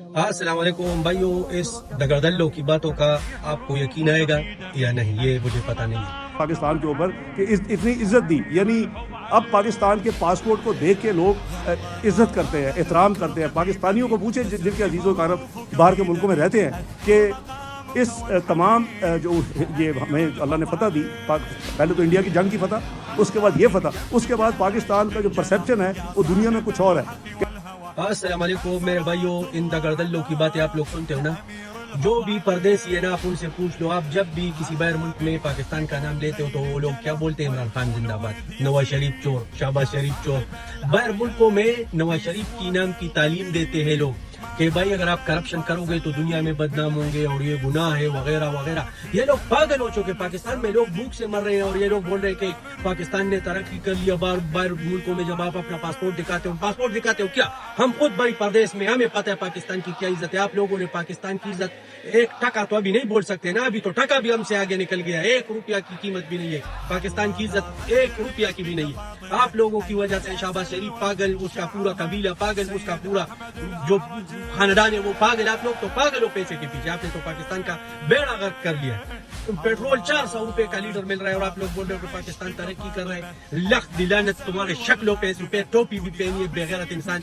السلام علیکم بھائیو، اس دگردلوں کی باتوں کا آپ کو یقین آئے گا یا نہیں یہ مجھے پتہ نہیں ہے۔ پاکستان کے اوپر کہ اتنی عزت دی، یعنی اب پاکستان کے پاسپورٹ کو دیکھ کے لوگ عزت کرتے ہیں، احترام کرتے ہیں۔ پاکستانیوں کو پوچھیں جن کے عزیز و اقارب باہر کے ملکوں میں رہتے ہیں کہ اس تمام جو یہ ہمیں اللہ نے فتح دی، پہلے تو انڈیا کی جنگ کی فتح، اس کے بعد یہ فتح، اس کے بعد پاکستان کا جو پرسیپشن ہے وہ دنیا میں کچھ اور ہے۔ السلام علیکم میرے بھائیو، ان دگردلوں کی باتیں آپ لوگ سنتے ہو نا، جو بھی پردیسی ہے نا آپ ان سے پوچھ لو، آپ جب بھی کسی باہر ملک میں پاکستان کا نام لیتے ہو تو وہ لوگ کیا بولتے ہیں؟ عمران خان زندہ باد، نواز شریف چور، شہباز شریف چور۔ باہر ملکوں میں نواز شریف کی نام کی تعلیم دیتے ہیں لوگ کہ بھائی اگر آپ کرپشن کرو گے تو دنیا میں بدنام ہوں گے اور یہ گناہ ہے وغیرہ وغیرہ۔ یہ لوگ پاگل ہو چکے، پاکستان میں لوگ بھوک سے مر رہے ہیں اور یہ لوگ بول رہے ہیں کہ پاکستان نے ترقی کر لیا۔ باہر ملکوں میں جب آپ اپنا پاسپورٹ دکھاتے ہو کیا؟ ہم خود بھائی پردیس میں، ہمیں پتہ ہے پاکستان کی کیا عزت ہے۔ آپ لوگوں نے پاکستان کی عزت ایک ٹکا تو ابھی نہیں بول سکتے نا، ابھی تو ٹکا بھی ہم سے آگے نکل گیا، 1 روپیہ کی قیمت بھی نہیں ہے پاکستان کی عزت، 1 روپیہ کی بھی نہیں ہے۔ آپ لوگوں کی وجہ سے شہباز شریف پاگل، اس کا پورا قبیلہ پاگل، اس کا پورا جو خاندان ہے وہ پاگل۔ آپ لوگ تو پاگل ہو پیسے کے پیچھے، آپ نے تو پاکستان کا بیڑا غرق کر لیا ہے۔ پیٹرول 400 روپے کا لیٹر مل رہا ہے اور آپ لوگ بول رہے ہو کہ پاکستان ترقی کر رہا ہے۔ لخت دی لعنت تمہارے شکلوں پہ، اس روپے ٹوپی بھی پہنی ہے بے غیرت انسان۔